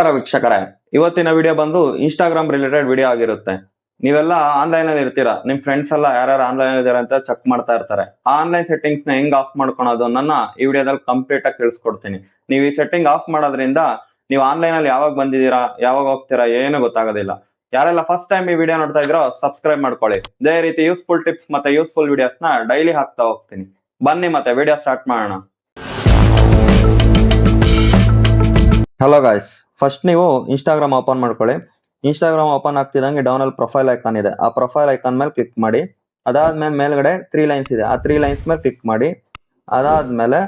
ನಮಸ್ಕಾರ ವೀಕ್ಷಕರೇ, ಇವತ್ತಿನ ವಿಡಿಯೋ ಬಂದು ಇನ್ಸ್ಟಾಗ್ರಾಮ್ ರಿಲೇಟೆಡ್ ವಿಡಿಯೋ ಆಗಿರುತ್ತೆ. ನೀವೆಲ್ಲ ಆನ್ಲೈನ್ ಅಲ್ಲಿ ಇರ್ತೀರಾ, ನಿಮ್ ಫ್ರೆಂಡ್ಸ್ ಎಲ್ಲ ಯಾರ್ಯಾರು ಆನ್ಲೈನ್ ಇದಾರೆ ಅಂತ ಚೆಕ್ ಮಾಡ್ತಾ ಇರ್ತಾರೆ. ಆ ಆನ್ಲೈನ್ ಸೆಟ್ಟಿಂಗ್ಸ್ ನ ಹೆಂಗ್ ಆಫ್ ಮಾಡ್ಕೊಳೋದು ನನ್ನ ಈ ವಿಡಿಯೋದಲ್ಲಿ ಕಂಪ್ಲೀಟ್ ಆಗಿ ತಿಳಿಸ್ಕೊಡ್ತೀನಿ. ನೀವು ಈ ಸೆಟ್ಟಿಂಗ್ ಆಫ್ ಮಾಡೋದ್ರಿಂದ ನೀವು ಆನ್ಲೈನ್ ಅಲ್ಲಿ ಯಾವಾಗ ಬಂದಿದ್ದೀರಾ, ಯಾವಾಗ ಹೋಗ್ತೀರಾ ಏನು ಗೊತ್ತಾಗೋದಿಲ್ಲ. ಯಾರೆಲ್ಲ ಫಸ್ಟ್ ಟೈಮ್ ಈ ವಿಡಿಯೋ ನೋಡ್ತಾ ಇದ್ರೋ ಸಬ್ಸ್ಕ್ರೈಬ್ ಮಾಡ್ಕೊಳ್ಳಿ. ಇದೇ ರೀತಿ ಯೂಸ್ಫುಲ್ ಟಿಪ್ಸ್ ಮತ್ತೆ ಯೂಸ್ಫುಲ್ ವಿಡಿಯೋಸ್ ನ ಡೈಲಿ ಹಾಕ್ತಾ ಹೋಗ್ತೀನಿ. ಬನ್ನಿ ಮತ್ತೆ ವಿಡಿಯೋ ಸ್ಟಾರ್ಟ್ ಮಾಡೋಣ. ಹಲೋ ಗಾಯ್ಸ್, ಫಸ್ಟ್ ನೀವು ಇನ್ಸ್ಟಾಗ್ರಾಮ್ ಓಪನ್ ಮಾಡ್ಕೊಳ್ಳಿ. ಇನ್ಸ್ಟಾಗ್ರಾಮ್ ಓಪನ್ ಆಗ್ತಿದಂಗೆ ಡೌನ್ ಅಲ್ಲಿ ಪ್ರೊಫೈಲ್ ಐಕಾನ್ ಇದೆ. ಆ ಪ್ರೊಫೈಲ್ ಐಕಾನ್ ಮೇಲೆ ಕ್ಲಿಕ್ ಮಾಡಿ. ಅದಾದ್ಮೇಲೆ ಮೇಲ್ಗಡೆ 3 ಲೈನ್ಸ್ ಇದೆ. ಆ 3 ಲೈನ್ಸ್ ಮೇಲೆ ಕ್ಲಿಕ್ ಮಾಡಿ. ಅದಾದ್ಮೇಲೆ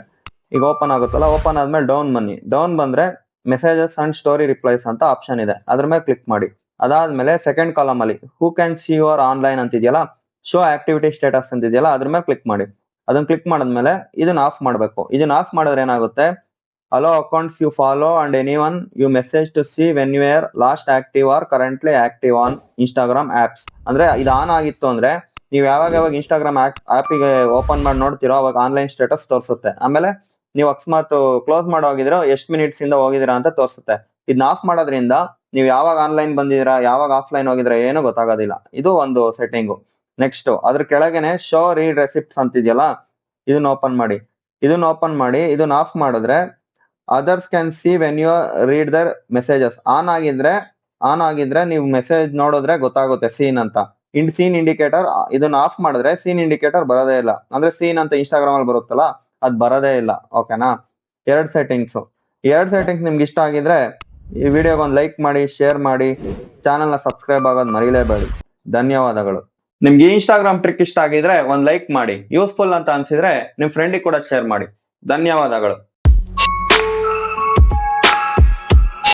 ಈಗ ಓಪನ್ ಆಗುತ್ತಲ್ಲ, ಓಪನ್ ಆದ್ಮೇಲೆ ಡೌನ್ ಬನ್ನಿ. ಡೌನ್ ಬಂದ್ರೆ ಮೆಸೇಜಸ್ ಅಂಡ್ ಸ್ಟೋರಿ ರಿಪ್ಲೈಸ್ ಅಂತ ಆಪ್ಷನ್ ಇದೆ, ಅದ್ರ ಮೇಲೆ ಕ್ಲಿಕ್ ಮಾಡಿ. ಅದಾದ್ಮೇಲೆ ಸೆಕೆಂಡ್ ಕಾಲಮ್ ಅಲ್ಲಿ who can see your online ಅಂತಿದೆಯಲ್ಲ, ಶೋ ಆಕ್ಟಿವಿಟಿ ಸ್ಟೇಟಸ್ ಅಂತಿದೆಯಲ್ಲ, ಅದ್ರ ಮೇಲೆ ಕ್ಲಿಕ್ ಮಾಡಿ. ಅದನ್ನ ಕ್ಲಿಕ್ ಮಾಡಿದ್ಮೇಲೆ ಇದನ್ನ ಆಫ್ ಮಾಡಬೇಕು. ಇದನ್ನ ಆಫ್ ಮಾಡಿದ್ರೆ ಏನಾಗುತ್ತೆ, allow accounts you follow and anyone you message to see when you are last active or currently active on Instagram apps. ಅಂದ್ರೆ ಇದು ಆನ್ ಆಗಿತ್ತು ಅಂದ್ರೆ ನೀವು ಯಾವಾಗ ಇನ್ಸ್ಟಾಗ್ರಾಮ್ ಆಪಿಗೆ ಓಪನ್ ಮಾಡಿ ನೋಡ್ತಿರೋ ಅವಾಗ ಆನ್ಲೈನ್ ಸ್ಟೇಟಸ್ ತೋರಿಸುತ್ತೆ. ಆಮೇಲೆ ನೀವು ಅಕಸ್ಮಾತ್ ಕ್ಲೋಸ್ ಮಾಡಿ ಹೋಗಿದ್ರೆ ಎಷ್ಟು ಮಿನಿಟ್ಸ್ ಇಂದ ಹೋಗಿದ್ದೀರಾ ಅಂತ ತೋರಿಸುತ್ತೆ. ಇದನ್ನ ಆಫ್ ಮಾಡೋದ್ರಿಂದ ನೀವು ಯಾವಾಗ ಆನ್ಲೈನ್ ಬಂದಿದ್ದೀರಾ, ಯಾವಾಗ ಆಫ್ಲೈನ್ ಹೋಗಿದ್ರೆ ಏನು ಗೊತ್ತಾಗೋದಿಲ್ಲ. ಇದು ಒಂದು ಸೆಟ್ಟಿಂಗು. ನೆಕ್ಸ್ಟ್ ಅದ್ರ ಕೆಳಗೇನೆ ಶೋ ರೀಡ್ ರೆಸಿಪ್ಟ್ಸ್ ಅಂತಿದೆಯಲ್ಲ, ಇದನ್ನ ಓಪನ್ ಮಾಡಿ. ಇದನ್ನ ಆಫ್ ಮಾಡಿದ್ರೆ others can see when you read their messages. On ಆಗಿದ್ರೆ ನೀವು ಮೆಸೇಜ್ ನೋಡಿದ್ರೆ ಗೊತ್ತಾಗುತ್ತೆ ಸೀನ್ ಅಂತ. ಸೀನ್ ಇಂಡಿಕೇಟರ್ ಇದನ್ನ ಆಫ್ ಮಾಡಿದ್ರೆ ಸೀನ್ ಇಂಡಿಕೇಟರ್ ಬರೋದೇ ಇಲ್ಲ. ಅಂದ್ರೆ ಸೀನ್ ಅಂತ ಇನ್ಸ್ಟಾಗ್ರಾಮ್ ಅಲ್ಲಿ ಬರುತ್ತಲ್ಲ, ಅದು ಬರೋದೇ ಇಲ್ಲ. ಓಕೆನಾ? ಎರಡು ಸೆಟ್ಟಿಂಗ್ಸ್ ನಿಮ್ಗೆ ಇಷ್ಟ ಆಗಿದ್ರೆ ಈ ವಿಡಿಯೋಗೆ ಒಂದು ಲೈಕ್ ಮಾಡಿ, ಶೇರ್ ಮಾಡಿ, ಚಾನಲ್ನ ಸಬ್ಸ್ಕ್ರೈಬ್ ಆಗೋದು ಮರಿಲೇಬೇಡಿ. ಧನ್ಯವಾದಗಳು. ನಿಮ್ಗೆ ಇನ್ಸ್ಟಾಗ್ರಾಮ್ ಟ್ರಿಕ್ ಇಷ್ಟ ಆಗಿದ್ರೆ ಒಂದು ಲೈಕ್ ಮಾಡಿ, ಯೂಸ್ಫುಲ್ ಅಂತ ಅನ್ಸಿದ್ರೆ ನಿಮ್ ಫ್ರೆಂಡಿಗೆ ಕೂಡ ಶೇರ್ ಮಾಡಿ. ಧನ್ಯವಾದಗಳು.